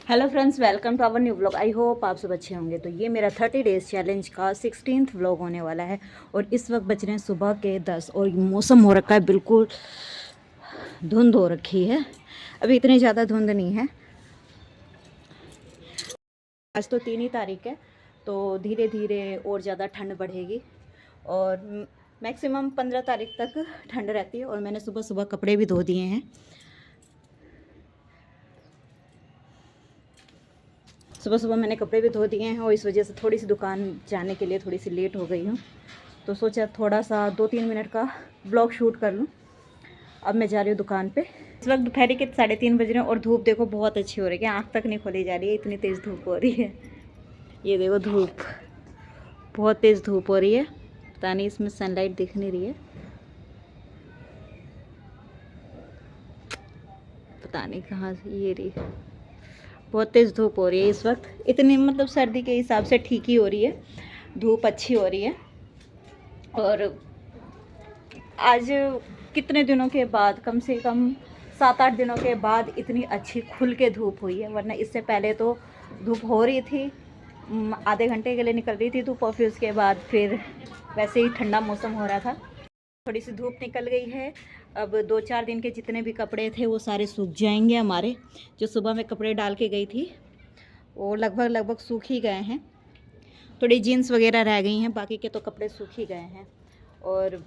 Hello friends, welcome to our new vlog. I hope आप सब अच्छे होंगे। तो ये मेरा 30 डेज़ चैलेंज का 16th व्लॉग होने वाला है और इस वक्त बज रहे हैं सुबह के 10 और मौसम हो रखा है, बिल्कुल धुंध हो रखी है। अभी इतनी ज़्यादा धुंध नहीं है। आज तो 3 ही तारीख है, तो धीरे धीरे और ज़्यादा ठंड बढ़ेगी और मैक्सिमम 15 तारीख तक ठंड रहती है। और मैंने सुबह सुबह कपड़े भी धो दिए हैं। सुबह सुबह मैंने कपड़े भी धो दिए हैं और इस वजह से थोड़ी सी दुकान जाने के लिए थोड़ी सी लेट हो गई हूँ। तो सोचा थोड़ा सा 2-3 मिनट का ब्लॉग शूट कर लूँ। अब मैं जा रही हूँ दुकान पे। इस वक्त दोपहर के 3:30 बज रहे हैं और धूप देखो बहुत अच्छी हो रही है। आँख तक नहीं खोली जा रही है, इतनी तेज़ धूप हो रही है। ये देखो धूप, बहुत तेज़ धूप हो रही है। पता नहीं इसमें सनलाइट दिख नहीं रही है, पता नहीं कहाँ से ये रही। बहुत तेज़ धूप हो रही है इस वक्त। इतनी मतलब सर्दी के हिसाब से ठीक ही हो रही है, धूप अच्छी हो रही है। और आज कितने दिनों के बाद, कम से कम 7-8 दिनों के बाद इतनी अच्छी खुल के धूप हुई है। वरना इससे पहले तो धूप हो रही थी, आधे घंटे के लिए निकल रही थी धूप और फिर उसके बाद फिर वैसे ही ठंडा मौसम हो रहा था। थोड़ी सी धूप निकल गई है। अब 2-4 दिन के जितने भी कपड़े थे वो सारे सूख जाएंगे हमारे। जो सुबह में कपड़े डाल के गई थी वो लगभग सूख ही गए हैं। थोड़ी जीन्स वगैरह रह गई हैं, बाकी के तो कपड़े सूख ही गए हैं। और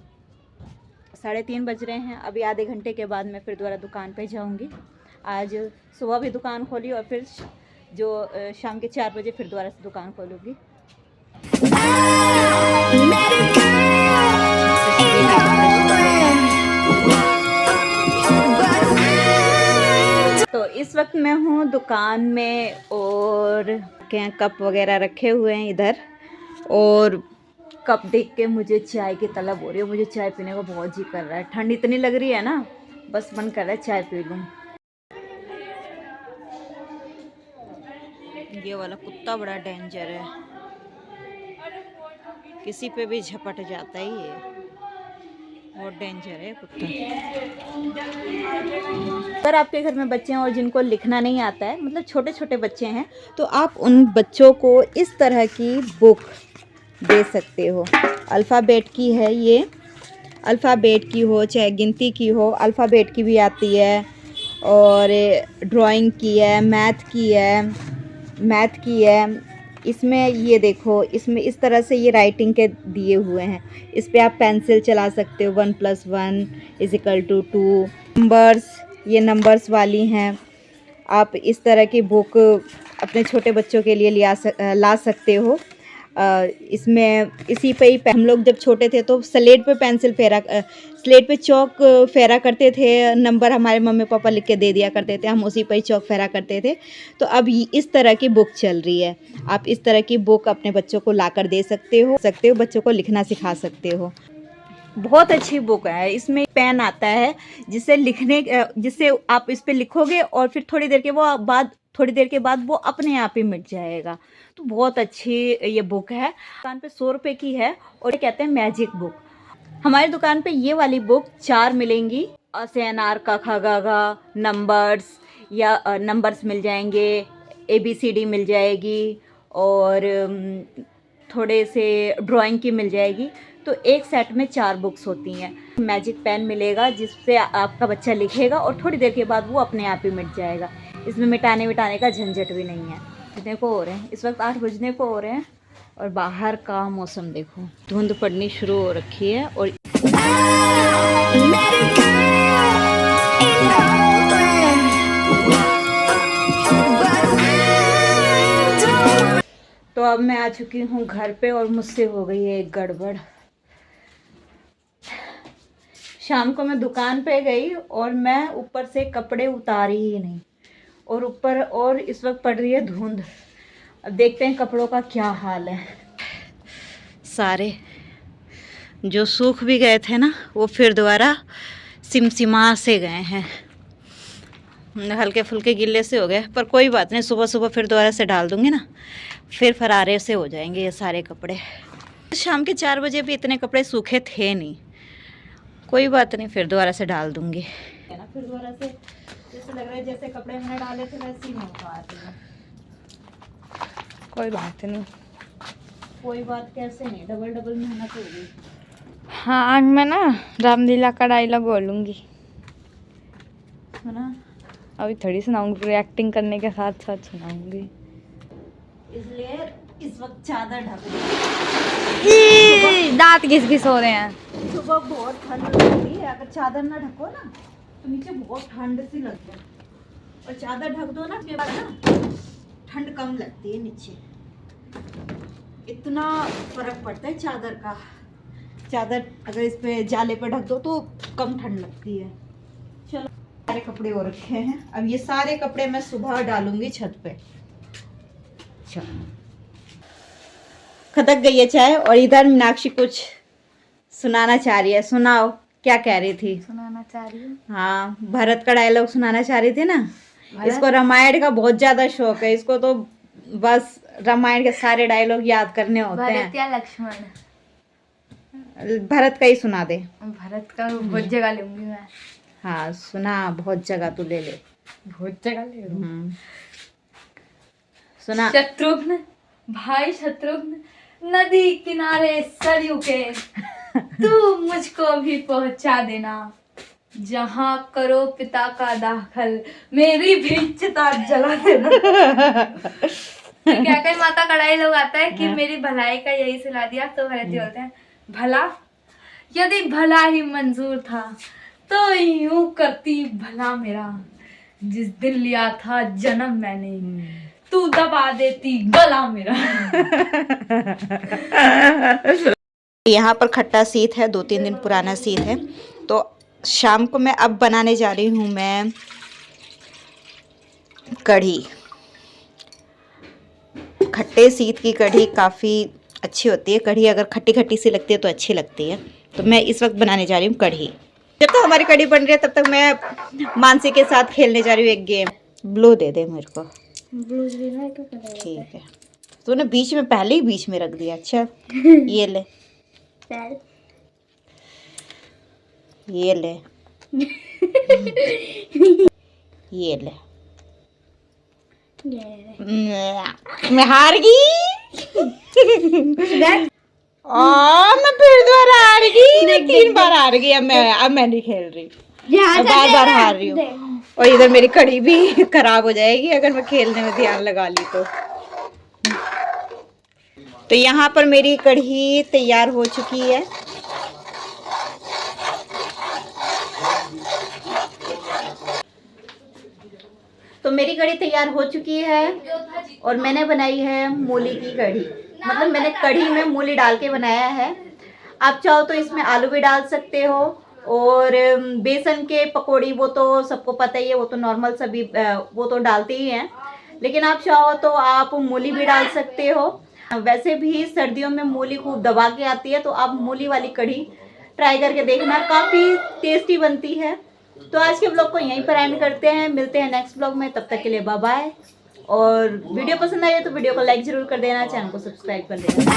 3:30 बज रहे हैं। अभी आधे घंटे के बाद मैं फिर दोबारा दुकान पे जाऊंगी। आज सुबह भी दुकान खोली और फिर जो शाम के 4 बजे फिर दोबारा से दुकान खोलूँगी। तो इस वक्त मैं हूँ दुकान में और कप वगैरह रखे हुए हैं इधर। और कप देख के मुझे चाय की तलब हो रही है। मुझे चाय पीने को बहुत जी कर रहा है। ठंड इतनी लग रही है ना, बस मन कर रहा है चाय पी लूँ। ये वाला कुत्ता बड़ा डेंजर है, किसी पे भी झपट जाता ही है, बहुत डेंजर है कुत्ता। अगर आपके घर में बच्चे हैं और जिनको लिखना नहीं आता है, मतलब छोटे छोटे बच्चे हैं, तो आप उन बच्चों को इस तरह की बुक दे सकते हो। अल्फ़ाबेट की है ये, अल्फ़ाबेट की हो चाहे गिनती की हो, अल्फ़ाबेट की भी आती है और ड्राइंग की है, मैथ की है। इसमें ये देखो, इसमें इस तरह से ये राइटिंग के दिए हुए हैं। इस पे आप पेंसिल चला सकते हो। 1 + 1 = 2। नंबर्स, ये नंबर्स वाली हैं। आप इस तरह की बुक अपने छोटे बच्चों के लिए ला सकते हो। इसमें इसी पे ही हम लोग जब छोटे थे तो स्लेट पे चौक फेरा करते थे। नंबर हमारे मम्मी पापा लिख के दे दिया करते थे, हम उसी पे ही चौक फेरा करते थे। तो अब इस तरह की बुक चल रही है। आप इस तरह की बुक अपने बच्चों को लाकर दे सकते हो, बच्चों को लिखना सिखा सकते हो। बहुत अच्छी बुक है। इसमें पेन आता है जिससे आप इस पे लिखोगे और फिर थोड़ी देर के बाद वो अपने आप ही मिट जाएगा। तो बहुत अच्छी ये बुक है। दुकान पे 100 रुपये की है और ये कहते हैं मैजिक बुक। हमारी दुकान पे ये वाली बुक 4 मिलेंगी। अ से अनार का ख ग घ, नंबर्स मिल जाएंगे, ABCD मिल जाएगी और थोड़े से ड्राइंग की मिल जाएगी। तो एक सेट में 4 बुक्स होती हैं। मैजिक पेन मिलेगा जिससे आपका बच्चा लिखेगा और थोड़ी देर के बाद वो अपने आप ही मिट जाएगा। इसमें मिटाने का झंझट भी नहीं है। कितने को हो रहे हैं इस वक्त? 8 बजने को हो रहे हैं और बाहर का मौसम देखो, धुंध पड़नी शुरू हो रखी है। और तो अब मैं आ चुकी हूँ घर पे और मुझसे हो गई है एक गड़बड़। शाम को मैं दुकान पे गई और मैं ऊपर से कपड़े उतारी ही नहीं और इस वक्त पड़ रही है धुंध। अब देखते हैं कपड़ों का क्या हाल है। सारे जो सूख भी गए थे ना वो फिर दोबारा सिमसिमा से गए हैं, हल्के फुल्के गिल्ले से हो गए। पर कोई बात नहीं, सुबह सुबह फिर दोबारा से डाल दूँगी ना, फिर फरारे से हो जाएंगे ये सारे कपड़े। शाम के 4 बजे भी इतने कपड़े सूखे थे नहीं, कोई बात नहीं, फिर दोबारा से डाल दूँगी। फिर दोबारा से जैसे लग रहा है जैसे कपड़े मैंने डाले थे वैसे ही मैं उतार रही हूँ। कोई बात नहीं। कोई बात कैसे नहीं, डबल डबल मेहनत होगी। हाँ आज मैं ना रामलीला का डायलॉग बोलूँगी, है ना। अभी थोड़ी सुनाऊंगी, पूरी एक्टिंग करने के साथ साथ सुनाऊंगी। इसलिए इस वक्त चादर ढक दी। दांत घिस घिस हो रहे हैं। सुबह बहुत ठंड लगती है, अगर चादर ना ढको ना तो नीचे बहुत ठंड सी लगती है, और चादर ढक दो ना उसके बाद ना ठंड कम लगती है नीचे। इतना फर्क पड़ता है चादर का। चादर अगर इस पे जाले पे ढक दो तो कम ठंड लगती है। चलो सारे कपड़े हो रखे हैं, अब ये सारे कपड़े मैं सुबह डालूंगी छत पे। चलो खदक गई है चाय, और इधर मीनाक्षी कुछ सुनाना चाह रही है। सुनाओ, क्या कह रही थी? सुनाना चाह रही हूँ। हाँ, भरत का डायलॉग सुनाना चाह रही थी ना। इसको रामायण का बहुत ज्यादा शौक है, इसको तो बस रामायण के सारे डायलॉग याद करने होते हैं। भरत या लक्ष्मण? भरत का ही सुना दे। भरत का बहुत जगह लूंगी मैं। हाँ सुना, बहुत जगह तू ले ले। बहुत जगह ले लूं। सुना। शत्रुघ्न, भाई शत्रुघ्न, नदी किनारे सरयू के तू मुझको भी पहुंचा देना, जहाँ करो पिता का दाखल मेरी भी चिता जला देना। क्या कई माता कड़ाई लोग आता है कि मेरी भलाई का यही सिला दिया, तो भरत जी बोलते हैं भला, यदि भला ही मंजूर था तो यूं करती भला मेरा, जिस दिन लिया था जन्म मैंने तू दबा देती गला मेरा। यहाँ पर खट्टा शीत है, 2-3 दिन पुराना शीत है। तो शाम को मैं अब बनाने जा रही हूँ मैं कढ़ी। खट्टे शीत की कढ़ी काफ़ी अच्छी होती है। कढ़ी अगर खट्टी खट्टी सी लगती है तो अच्छी लगती है। तो मैं इस वक्त बनाने जा रही हूँ कढ़ी। जब तक हमारी कढ़ी बन रही है तब तक मैं मानसी के साथ खेलने जा रही हूँ एक गेम। ब्लू दे दे मेरे को। ब्लूज भी ना तो ठीक है, तूने बीच में पहले ही बीच में रख दिया। अच्छा ये ले, ये ले, ये ले। मैं हार गई। मैं फिर दोबारा हार गई। मैं 3 बार हार गई। अब मैं नहीं खेल रही, मैं बार बार हार रही हूँ। और इधर मेरी कढ़ी भी खराब हो जाएगी अगर मैं खेलने में ध्यान लगा ली तो यहाँ पर मेरी कढ़ी तैयार हो चुकी है। तो मेरी कढ़ी तैयार हो चुकी है और मैंने बनाई है मूली की कढ़ी। मतलब मैंने कढ़ी में मूली डाल के बनाया है। आप चाहो तो इसमें आलू भी डाल सकते हो, और बेसन के पकौड़ी वो तो सबको पता ही है, वो तो नॉर्मल सभी वो तो डालते ही हैं। लेकिन आप चाहो तो आप मूली भी डाल सकते हो। वैसे भी सर्दियों में मूली खूब दबा के आती है, तो आप मूली वाली कढ़ी ट्राई करके देखना, काफ़ी टेस्टी बनती है। तो आज के ब्लॉग को यहीं पर एंड करते हैं, मिलते हैं नेक्स्ट ब्लॉग में। तब तक के लिए बाय बाय। और वीडियो पसंद आई है तो वीडियो को लाइक ज़रूर कर देना, चैनल को सब्सक्राइब कर देना।